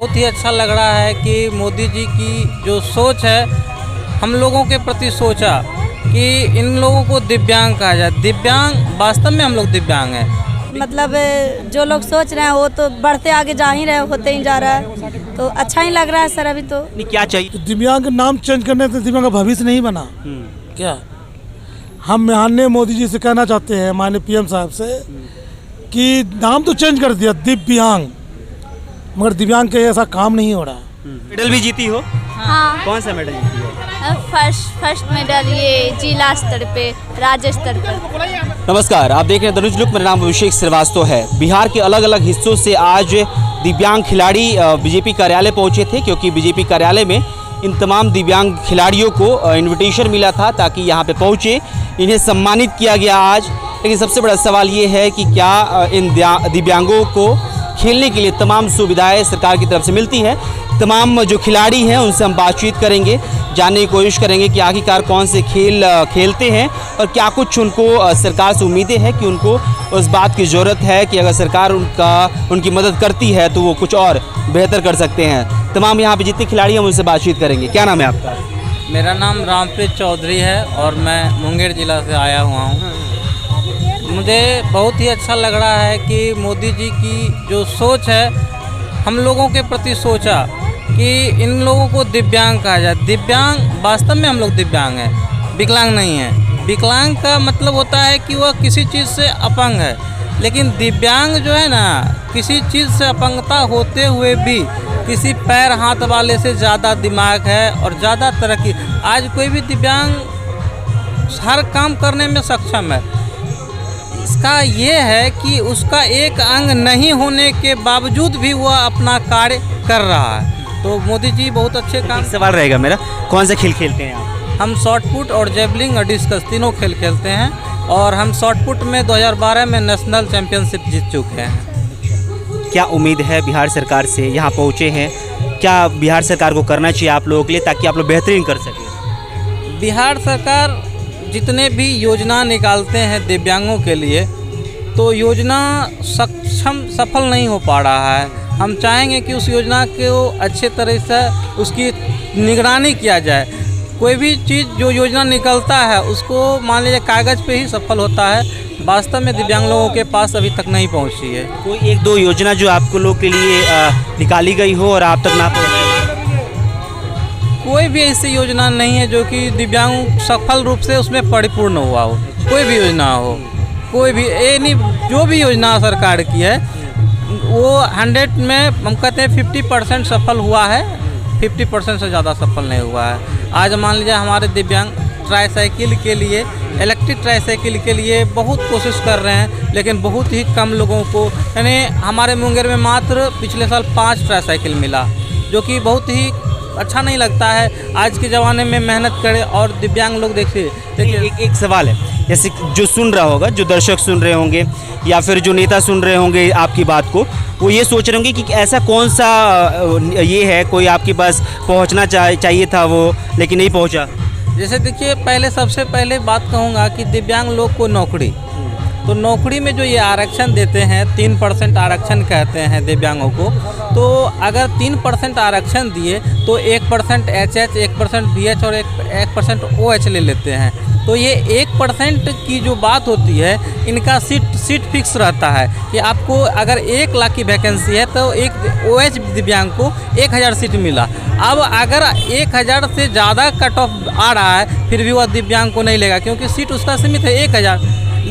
बहुत ही अच्छा लग रहा है कि मोदी जी की जो सोच है हम लोगों के प्रति सोचा कि इन लोगों को दिव्यांग कहा जाए। दिव्यांग वास्तव में हम लोग दिव्यांग हैं। मतलब जो लोग सोच रहे हैं वो तो बढ़ते आगे जा ही रहे, होते ही जा रहा है, तो अच्छा ही लग रहा है सर। अभी तो क्या चाहिए? तो दिव्यांग नाम चेंज करने से दिव्यांग का भविष्य नहीं बना क्या? हम माननीय मोदी जी से कहना चाहते हैं, माननीय पीएम साहब से, कि नाम तो चेंज कर दिया दिव्यांग, मगर दिव्यांग के ऐसा काम नहीं हो रहा। मेडल भी जीती हो? हाँ, कौन सा मेडल जीती हो? फर्स्ट मेडल ये जिला स्तर पे, राज्य स्तर पर। नमस्कार, आप देख रहे हैं तनुज लुक। मेरा नाम अभिषेक श्रीवास्तव है। बिहार के अलग अलग हिस्सों से आज दिव्यांग खिलाड़ी बीजेपी कार्यालय पहुंचे थे, क्योंकि बीजेपी कार्यालय में इन तमाम दिव्यांग खिलाड़ियों को इनविटेशन मिला था ताकि यहां पे पहुंचे, इन्हें सम्मानित किया गया आज। लेकिन सबसे बड़ा सवाल ये है कि क्या इन दिव्यांगों को खेलने के लिए तमाम सुविधाएं सरकार की तरफ से मिलती है? तमाम जो खिलाड़ी हैं उनसे हम बातचीत करेंगे, जानने की कोशिश करेंगे कि आखिरकार कौन से खेल खेलते हैं और क्या कुछ उनको सरकार से उम्मीदें हैं कि उनको उस बात की ज़रूरत है कि अगर सरकार उनकी मदद करती है तो वो कुछ और बेहतर कर सकते हैं। तमाम यहाँ पे जितने खिलाड़ी हैं उनसे बातचीत करेंगे। क्या नाम है आपका? मेरा नाम रामप्रीत चौधरी है और मैं मुंगेर जिला से आया हुआ हूँ। मुझे बहुत ही अच्छा लग रहा है कि मोदी जी की जो सोच है हम लोगों के प्रति सोचा कि इन लोगों को दिव्यांग कहा जाए। दिव्यांग वास्तव में हम लोग दिव्यांग हैं, विकलांग नहीं हैं। विकलांग का मतलब होता है कि वह किसी चीज़ से अपंग है, लेकिन दिव्यांग जो है ना, किसी चीज़ से अपंगता होते हुए भी किसी पैर हाथ वाले से ज़्यादा दिमाग है और ज़्यादा तरक्की। आज कोई भी दिव्यांग हर काम करने में सक्षम है। इसका ये है कि उसका एक अंग नहीं होने के बावजूद भी वह अपना कार्य कर रहा है। तो मोदी जी बहुत अच्छे काम। सवाल रहेगा मेरा, कौन सा खेल खेलते हैं आप? हम शॉट पुट और जेवलिंग और डिस्कस तीनों खेल खेलते हैं और हम शॉट पुट में 2012 में नेशनल चैंपियनशिप जीत चुके हैं। क्या उम्मीद है बिहार सरकार से? यहाँ पहुँचे हैं, क्या बिहार सरकार को करना चाहिए आप लोगों के लिए ताकि आप लोग बेहतरीन कर सकें? बिहार सरकार जितने भी योजना निकालते हैं दिव्यांगों के लिए, तो योजना सफल नहीं हो पा रहा है। हम चाहेंगे कि उस योजना को अच्छे तरह से उसकी निगरानी किया जाए। कोई भी चीज़ जो योजना निकलता है उसको मान लीजिए कागज़ पे ही सफल होता है, वास्तव में दिव्यांग लोगों के पास अभी तक नहीं पहुंची है। कोई एक दो योजना जो आपको लोग के लिए निकाली गई हो और आप तक ना पहुँचे? कोई भी ऐसी योजना नहीं है जो कि दिव्यांग सफल रूप से उसमें परिपूर्ण हुआ हो। कोई भी योजना हो, कोई भी जो भी योजना सरकार की है वो 100 में हम कहते हैं 50% सफल हुआ है, 50% से ज़्यादा सफल नहीं हुआ है। आज मान लीजिए हमारे दिव्यांग ट्राईसाइकिल के लिए, इलेक्ट्रिक ट्राईसाइकिल के लिए बहुत कोशिश कर रहे हैं, लेकिन बहुत ही कम लोगों को, यानी हमारे मुंगेर में मात्र पिछले साल 5 ट्राईसाइकिल मिला, जो कि बहुत ही अच्छा नहीं लगता है। आज के ज़माने में मेहनत करें और दिव्यांग लोग देखिए। एक सवाल है, जैसे जो सुन रहा होगा, जो दर्शक सुन रहे होंगे या फिर जो नेता सुन रहे होंगे आपकी बात को, वो ये सोच रहे होंगे कि ऐसा कौन सा ये है, कोई आपके पास पहुंचना चाहिए था वो लेकिन नहीं पहुंचा। जैसे देखिए, सबसे पहले बात कहूँगा कि दिव्यांग लोग को नौकरी, तो नौकरी में जो ये आरक्षण देते हैं, 3% आरक्षण कहते हैं दिव्यांगों को, तो अगर 3% आरक्षण दिए तो 1% HH, 1% BH और 1% OH ले लेते हैं। तो ये 1% की जो बात होती है, इनका सीट फिक्स रहता है कि आपको अगर 1 लाख की वैकेंसी है तो एक OH दिव्यांग को 1000 सीट मिला। अब अगर 1000 से ज़्यादा कट ऑफ आ रहा है फिर भी वह दिव्यांग को नहीं लेगा, क्योंकि सीट उसका सीमित है 1000।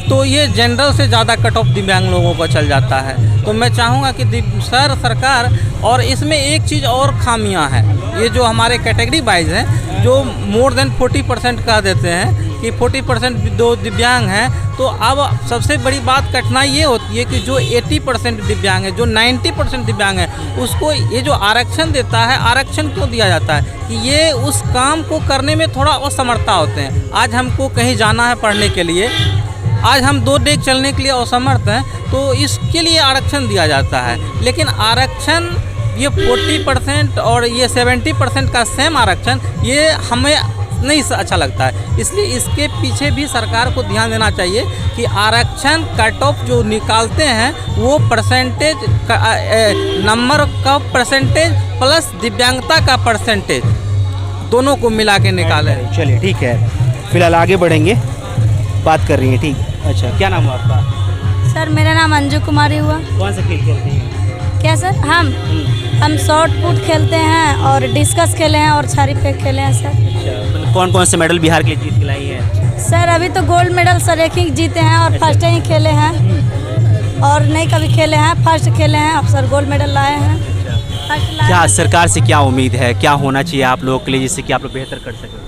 तो ये जनरल से ज़्यादा कट ऑफ दिव्यांग लोगों को चल जाता है। तो मैं चाहूँगा कि सरकार, और इसमें एक चीज़ और खामियां हैं, ये जो हमारे कैटेगरी वाइज हैं, जो मोर देन 40% कह देते हैं कि 40% दो दिव्यांग हैं, तो अब सबसे बड़ी बात कठिनाई ये होती है कि जो 80% दिव्यांग है, जो 90% दिव्यांग है, उसको ये जो आरक्षण देता है, आरक्षण क्यों दिया जाता है कि ये उस काम को करने में थोड़ा असमर्थता होते हैं। आज हमको कहीं जाना है पढ़ने के लिए, आज हम 2 डेग चलने के लिए असमर्थ हैं, तो इसके लिए आरक्षण दिया जाता है। लेकिन आरक्षण ये 40% और ये 70% का सेम आरक्षण ये हमें नहीं अच्छा लगता है। इसलिए इसके पीछे भी सरकार को ध्यान देना चाहिए कि आरक्षण कट ऑफ जो निकालते हैं वो परसेंटेज नंबर का परसेंटेज प्लस दिव्यांगता का परसेंटेज दोनों को मिला के निकाले। चलिए ठीक है, फिलहाल आगे बढ़ेंगे, बात कर रही हैं। ठीक, अच्छा क्या नाम हुआ आपका? सर मेरा नाम अंजू कुमारी हुआ। कौन सा खेल खेलती हैं? क्या सर? हम शॉर्ट पुट खेलते हैं और डिस्कस खेले हैं और छारी फेंक खेले हैं सर। अच्छा, मतलब कौन कौन से मेडल बिहार के लिए जीत के लाई हैं? सर अभी तो गोल्ड मेडल सर एक ही जीते हैं और फर्स्ट ही खेले हैं और नहीं कभी खेले हैं, फर्स्ट खेले हैं। अब सर गोल्ड मेडल लाए हैं, फर्स्ट लाए क्या हैं। सरकार से क्या उम्मीद है, क्या होना चाहिए आप लोगों के लिए जिससे कि आप लोग बेहतर कर सकें?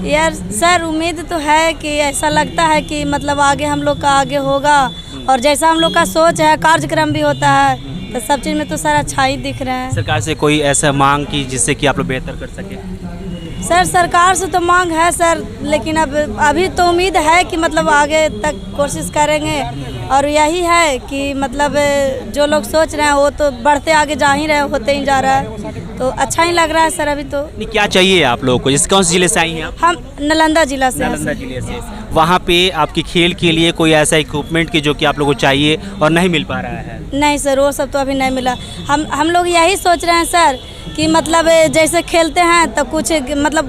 यार सर उम्मीद तो है कि ऐसा लगता है कि मतलब आगे हम लोग का आगे होगा और जैसा हम लोग का सोच है कार्यक्रम भी होता है तो सब चीज़ में तो सर अच्छा ही दिख रहे हैं। सरकार से कोई ऐसा मांग की जिससे कि आप लोग बेहतर कर सकें? सर सरकार से तो मांग है सर, लेकिन अब अभी तो उम्मीद है कि मतलब आगे तक कोशिश करेंगे और यही है कि मतलब जो लोग सोच रहे हैं वो तो बढ़ते आगे जा ही रहे, होते ही जा रहा है, तो अच्छा ही लग रहा है सर। अभी तो नहीं, क्या चाहिए आप लोगों को? जिस कौन से जिले से आई हैं आप? हम नालंदा जिला से हैं नालंदा सर। जिले से। वहाँ पे आपकी खेल के लिए कोई ऐसा इक्विपमेंट की जो कि आप लोगों को चाहिए और नहीं मिल पा रहा है? नहीं सर वो सब तो अभी नहीं मिला। हम लोग यही सोच रहे हैं सर कि मतलब जैसे खेलते हैं तो कुछ मतलब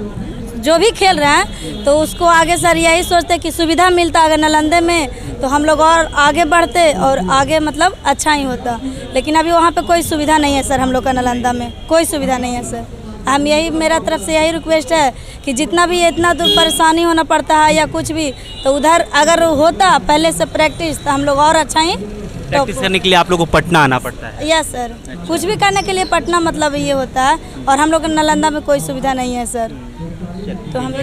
जो भी खेल रहे हैं तो उसको आगे सर यही सोचते हैं कि सुविधा मिलता अगर नालंदे में तो हम लोग और आगे बढ़ते और आगे मतलब अच्छा ही होता, लेकिन अभी वहाँ पे कोई सुविधा नहीं है सर। हम लोग का नालंदा में कोई सुविधा नहीं है सर। हम यही मेरा तरफ से यही रिक्वेस्ट है कि जितना भी इतना दूर परेशानी होना पड़ता है या कुछ भी तो उधर अगर होता पहले से प्रैक्टिस तो हम लोग और अच्छा ही प्रैक्टिस करने के लिए आप लोगों को पटना आना पड़ता है? यस सर, कुछ भी करने के लिए पटना मतलब ये होता है और हम लोग के नालंदा में कोई सुविधा नहीं है सर। तो हम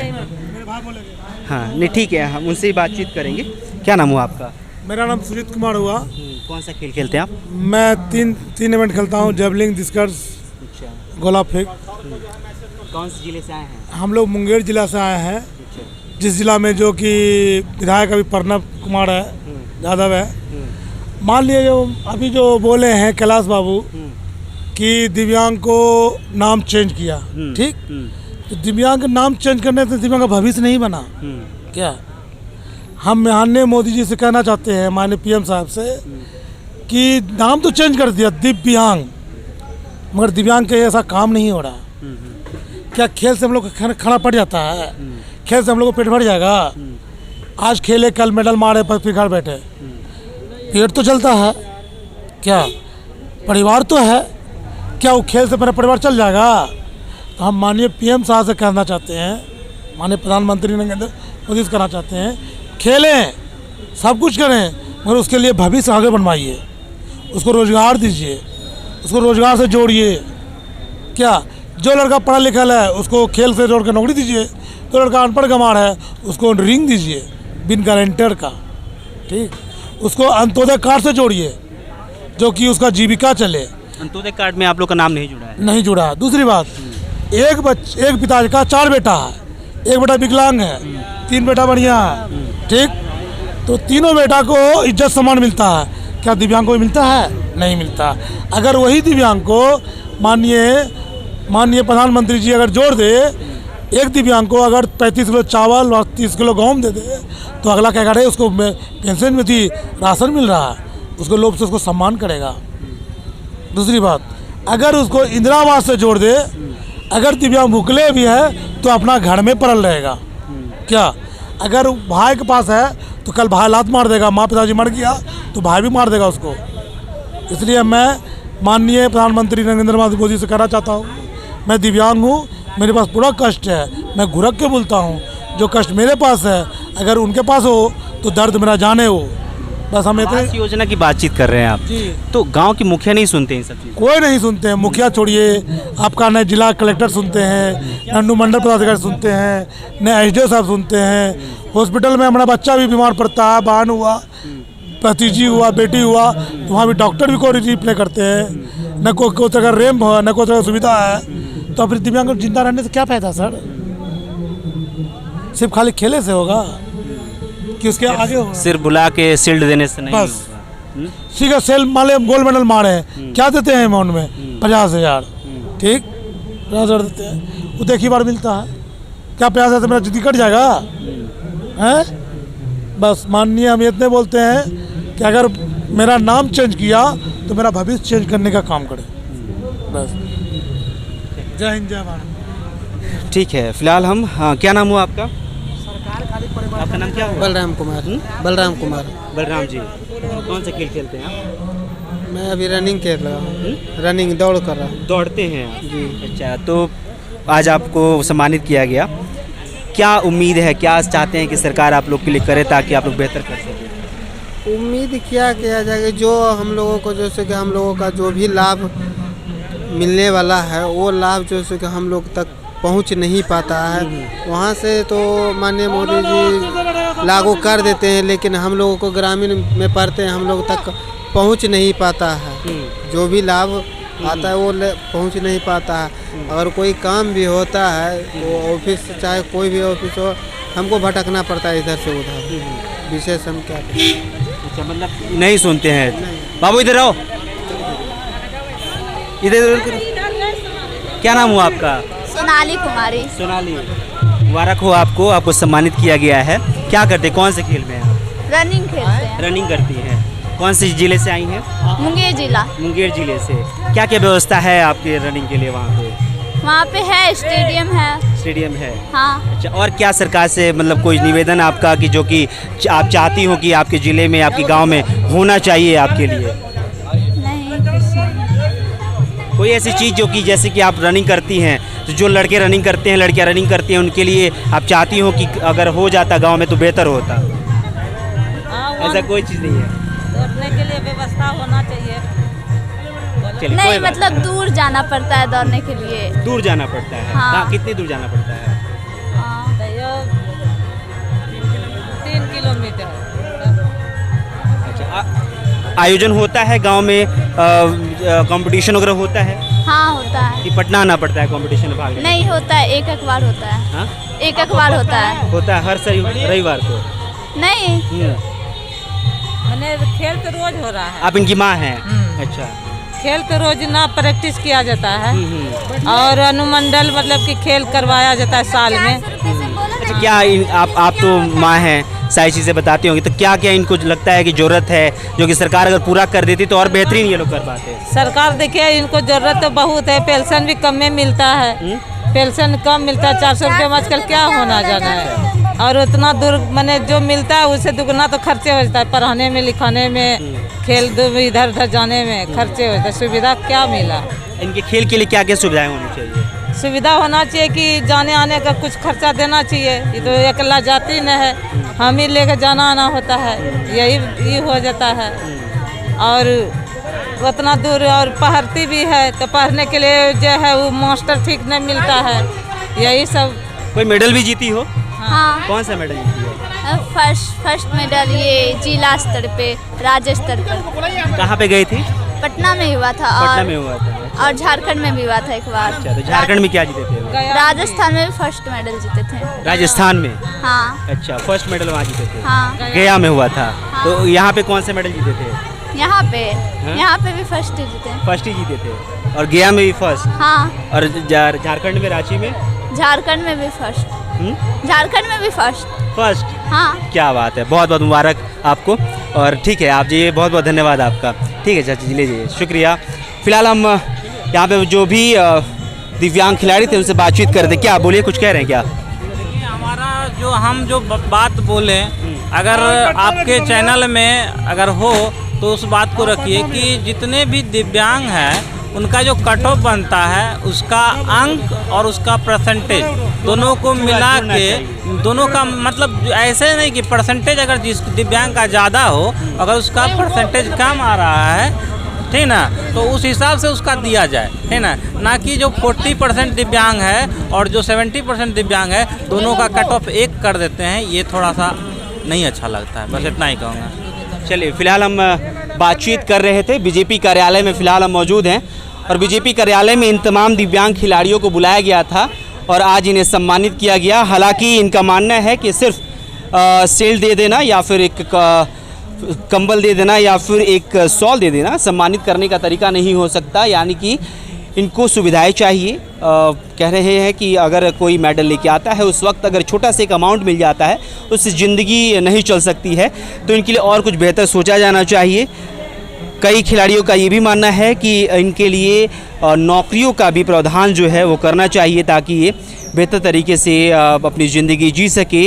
हाँ नहीं ठीक है, हम उनसे ही बातचीत करेंगे। क्या नाम हुआ आपका? मेरा नाम सुजीत कुमार हुआ। कौन सा खेल खेलते हैं आप? मैं तीन इवेंट खेलता हूँ, जेवलिंग, डिस्कस, अच्छा, गोला फेंक। कौन से जिले से आए हैं? हम लोग मुंगेर जिला से आए हैं, जिस जिला में जो कि विधायक अभी प्रणव कुमार है, यादव है। मान लिए जो अभी जो बोले हैं कैलाश बाबू कि दिव्यांग को नाम चेंज किया, ठीक, तो दिव्यांग का नाम चेंज करने से दिव्यांग का भविष्य नहीं बना क्या? हम माननीय मोदी जी से कहना चाहते हैं, माननीय पीएम साहब से, कि नाम तो चेंज कर दिया दिव्यांग, मगर दिव्यांग के ऐसा काम नहीं हो रहा। क्या खेल से हम लोग का खाना पड़ जाता है? खेल से हम लोग को पेट भर जाएगा? आज खेले कल मेडल मारे पर फिर घर बैठे, पेट तो चलता है क्या? परिवार तो है क्या? वो खेल से मेरा परिवार चल जाएगा? तो हम माननीय पीएम साहब से कहना चाहते हैं, माननीय प्रधानमंत्री नरेंद्र मोदी से कहना चाहते हैं, खेलें, सब कुछ करें, मगर उसके लिए भविष्य आगे बनवाइए, उसको रोज़गार दीजिए, उसको रोज़गार से जोड़िए। क्या जो लड़का पढ़ा लिखा है उसको खेल से जोड़ कर नौकरी दीजिए, जो लड़का अनपढ़ गंवार है उसको रिंग दीजिए बिन गारंटर का, ठीक, उसको अंत्योदय कार्ड से जोड़िए जो कि उसका जीविका चले। अंत्योदय कार्ड में आप लोग का नाम नहीं जुड़ा है? नहीं जुड़ा। दूसरी बात, एक पिता का 4 बेटा है, एक बेटा विकलांग है, 3 बेटा बढ़िया है, ठीक, तो तीनों बेटा को इज्जत सम्मान मिलता है, क्या दिव्यांग को मिलता है? नहीं मिलता। अगर वही दिव्यांग को माननीय प्रधानमंत्री जी अगर जोड़ दे, एक दिव्यांग को अगर 35 किलो चावल और 30 किलो गेहूँ दे दे तो अगला क्या करे, उसको पेंशन में थी, राशन मिल रहा है, उसको लोग से उसको सम्मान करेगा। दूसरी बात, अगर उसको इंदिरा आवास से जोड़ दे, अगर दिव्यांग भूखले भी है तो अपना घर में पड़ल रहेगा क्या? अगर भाई के पास है तो कल भाई लात मार देगा, माँ पिताजी मर गया तो भाई भी मार देगा उसको। इसलिए मैं माननीय प्रधानमंत्री नरेंद्र मोदी से कहना चाहता हूँ, मैं दिव्यांग हूँ, मेरे पास पूरा कष्ट है, मैं घुरक के बोलता हूँ, जो कष्ट मेरे पास है अगर उनके पास हो तो दर्द मेरा जाने हो। बस हम इतने इस योजना की बातचीत कर रहे हैं आप जी। तो गांव के मुखिया नहीं सुनते इन सब चीज़? कोई नहीं सुनते हैं, मुखिया छोड़िए, आपका न जिला कलेक्टर सुनते हैं, न मंडल पदाधिकारी सुनते हैं, न एसडीओ साहब सुनते हैं। हॉस्पिटल में हमारा बच्चा भी बीमार पड़ता है, बहन हुआ, भतीजी हुआ, बेटी हुआ, तो वहाँ भी डॉक्टर भी कोई रिप्लाई करते हैं, न कोई तरह का रैम्प है, न कोई तरह का सुविधा है। तो फिर दिव्यांग को जिंदा रहने से क्या फायदा सर? सिर्फ खाली खेले से होगा कि उसके आगे होगा? सिर्फ बुला के शील्ड देने से नहीं बस होगा। ठीक है, सेल मान लिया गोल्ड मेडल मारे हैं, क्या देते हैं अमाउंट में? 50,000, ठीक, 50,000 देते हैं, वो तो एक ही बार मिलता है। क्या प्यास है तो मेरा जिंदगी कट जाएगा हैं? बस माननीय हम इतने बोलते हैं कि अगर मेरा नाम चेंज किया तो मेरा भविष्य चेंज करने का काम करे। बस जय हिंद जय भारत। ठीक है, फिलहाल हम क्या नाम हुआ आपका? आपका नाम क्या हुआ? बलराम कुमार। बलराम कुमार। बलराम जी, कौन सा खेल खेलते हैं आप? मैं अभी रनिंग कर रहा हूँ, रनिंग दौड़ कर रहा हूँ। दौड़ते हैं आप? जी। अच्छा, तो आज आपको सम्मानित किया गया, क्या उम्मीद है, क्या चाहते हैं कि सरकार आप लोग के लिए करे ताकि आप लोग बेहतर कर सकें? उम्मीद क्या किया जाएगा, जो हम लोगों को जैसे कि हम लोगों का जो भी लाभ मिलने वाला है वो लाभ जैसे कि हम लोग तक पहुंच नहीं पाता है, वहां से तो माननीय मोदी जी लागू कर देते हैं, लेकिन हम लोगों को ग्रामीण में पढ़ते हैं, हम लोग तक पहुंच नहीं पाता है। जो भी लाभ आता है वो पहुंच नहीं पाता है। अगर कोई काम भी होता है वो ऑफिस, चाहे कोई भी ऑफिस हो, हमको भटकना पड़ता है इधर से उधर। विशेष हम क्या करें? अच्छा, मतलब नहीं सुनते हैं। बाबू इधर आओ, इधर। क्या नाम हुआ आपका? सोनाली कुमारी। सोनाली, मुबारक हो आपको, आपको सम्मानित किया गया है। क्या करते, कौन से खेल में आप? रनिंग खेलते हैं। रनिंग करती हैं। कौन से जिले से आई हैं? मुंगेर जिला। मुंगेर जिले से। क्या क्या व्यवस्था है आपके रनिंग के लिए वहाँ पे? वहाँ पे है स्टेडियम है। स्टेडियम है? हाँ। अच्छा, और क्या सरकार से मतलब कोई निवेदन आपका कि जो कि आप चाहती हो कि आपके ज़िले में, आपके गांव में होना चाहिए आपके लिए? नहीं, कुछ नहीं। कोई ऐसी चीज़ जो कि जैसे कि आप रनिंग करती हैं, तो जो लड़के रनिंग करते हैं, लड़कियां रनिंग करती हैं, उनके लिए आप चाहती हो कि अगर हो जाता गांव में तो बेहतर होता? ऐसा कोई चीज़ नहीं है? दौड़ने के लिए व्यवस्था होना चाहिए। चलिए, नहीं, कोई बात मतलब दूर जाना पड़ता है दौड़ने के लिए। दूर जाना पड़ता है? हाँ। कहाँ, कितनी दूर जाना पड़ता है? हाँ। 3 किलोमीटर। अच्छा, आयोजन होता है गांव में, कंपटीशन वगैरह होता है हाँ, होता है। कि पटना आना पड़ता है कंपटीशन में भाग लेने? नहीं होता है, एक बार होता है। हाँ? एक बार होता है। होता है हर रविवार को? नहीं, मैंने खेल तो रोज हो रहा है। आप इनकी माँ हैं? अच्छा। खेल तो रोज ना प्रैक्टिस किया जाता है और अनुमंडल मतलब कि खेल करवाया जाता है साल में। अच्छा, क्या आप तो माँ हैं, सारी चीज़ें बताती होंगी, तो क्या क्या इनको लगता है कि ज़रूरत है जो कि सरकार अगर पूरा कर देती तो और बेहतरीन ये लोग कर पाते? सरकार देखिए, इनको जरूरत तो बहुत है, पेंशन भी कम में मिलता है। पेंशन कम मिलता है, 400 रुपये में आजकल क्या होना जाना है। और उतना दूर मैंने जो मिलता है उससे दुगना तो खर्चे हो जाता है, पढ़ाने में, लिखाने में, खेल दो इधर उधर जाने में खर्चे हो जाते हैं। सुविधा क्या मिला? इनके खेल के लिए क्या क्या सुविधाएं होनी चाहिए? सुविधा होना चाहिए कि जाने आने का कुछ खर्चा देना चाहिए। ये तो अकेला जाती न है, हम ही लेकर जाना आना होता है, यही हो जाता है। और उतना दूर और पढ़ती भी है तो पढ़ने के लिए जो है वो मास्टर ठीक नहीं मिलता है, यही सब। कोई मेडल भी जीती हो? हाँ। कौन सा मेडल जीती हो? फर्स्ट मेडल ये जिला स्तर पे, राज्य स्तर पर। कहाँ पे गई थी? पटना में हुआ था। पटना और में हुआ था? और झारखंड में भी हुआ था एक बार। अच्छा, तो झारखंड में क्या जीते थे? राजस्थान में भी फर्स्ट मेडल जीते थे। राजस्थान में? हाँ। अच्छा, फर्स्ट मेडल वहाँ जीते थे? हाँ। गया में हुआ था। हाँ। तो यहाँ पे कौन से मेडल जीते थे? यहाँ पे हाँ? यहाँ पे भी फर्स्ट ही जीते। फर्स्ट ही जीते थे और गया में भी फर्स्ट? हाँ। और झारखंड में, रांची में? झारखंड में भी फर्स्ट। झारखंड में भी फर्स्ट। हाँ। क्या बात है, बहुत बहुत मुबारक आपको। और ठीक है, आप जी, बहुत बहुत धन्यवाद आपका। ठीक है चाचा जी, लीजिए, शुक्रिया। फिलहाल हम यहाँ पे जो भी दिव्यांग खिलाड़ी थे उनसे बातचीत कर रहे थे। क्या बोलिए, कुछ कह रहे हैं क्या? हमारा जो हम जो बात बोले, अगर आपके चैनल में अगर हो तो उस बात को रखिए कि जितने भी दिव्यांग हैं उनका जो कट ऑफ बनता है उसका अंक और उसका परसेंटेज दोनों को मिला के, दोनों का मतलब ऐसे नहीं कि परसेंटेज अगर जिस दिव्यांग का ज़्यादा हो, अगर उसका परसेंटेज कम आ रहा है, ठीक ना, तो उस हिसाब से उसका दिया जाए, है ना कि जो 40% दिव्यांग है और जो 70% दिव्यांग है दोनों का कट ऑफ एक कर देते हैं, ये थोड़ा सा नहीं अच्छा लगता है। बस इतना ही कहूँगा। चलिए, फिलहाल हम बातचीत कर रहे थे, बीजेपी कार्यालय में फिलहाल हम मौजूद हैं और बीजेपी कार्यालय में इन तमाम दिव्यांग खिलाड़ियों को बुलाया गया था और आज इन्हें सम्मानित किया गया। हालांकि इनका मानना है कि सिर्फ सेल दे देना या फिर एक कंबल दे देना या फिर एक शॉल दे देना सम्मानित करने का तरीका नहीं हो सकता, यानी कि इनको सुविधाएं चाहिए। कह रहे हैं कि अगर कोई मेडल लेके आता है उस वक्त अगर छोटा सा एक अमाउंट मिल जाता है उससे ज़िंदगी नहीं चल सकती है, तो इनके लिए और कुछ बेहतर सोचा जाना चाहिए। कई खिलाड़ियों का ये भी मानना है कि इनके लिए नौकरियों का भी प्रावधान जो है वो करना चाहिए ताकि ये बेहतर तरीके से अपनी ज़िंदगी जी सके।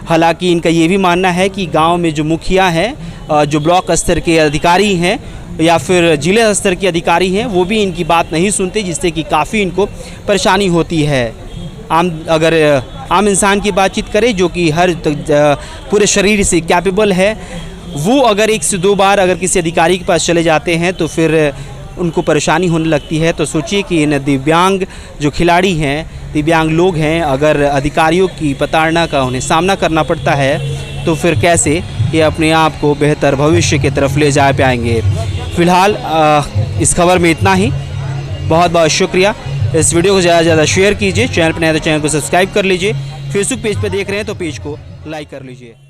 हालांकि इनका ये भी मानना है कि गांव में जो मुखिया हैं, जो ब्लॉक स्तर के अधिकारी हैं या फिर जिले स्तर के अधिकारी हैं, वो भी इनकी बात नहीं सुनते, जिससे कि काफ़ी इनको परेशानी होती है। अगर आम इंसान की बातचीत करें जो कि हर पूरे शरीर से कैपेबल है, वो अगर 1 से 2 बार अगर किसी अधिकारी के पास चले जाते हैं तो फिर उनको परेशानी होने लगती है। तो सोचिए कि इन दिव्यांग जो खिलाड़ी हैं, दिव्यांग लोग हैं, अगर अधिकारियों की प्रताड़ना का उन्हें सामना करना पड़ता है तो फिर कैसे ये अपने आप को बेहतर भविष्य की तरफ ले जा पाएंगे। फ़िलहाल इस खबर में इतना ही। बहुत बहुत शुक्रिया। इस वीडियो को ज़्यादा से ज़्यादा शेयर कीजिए। चैनल पर नए तो चैनल को सब्सक्राइब कर लीजिए। फेसबुक पेज पर देख रहे हैं तो पेज को लाइक कर लीजिए।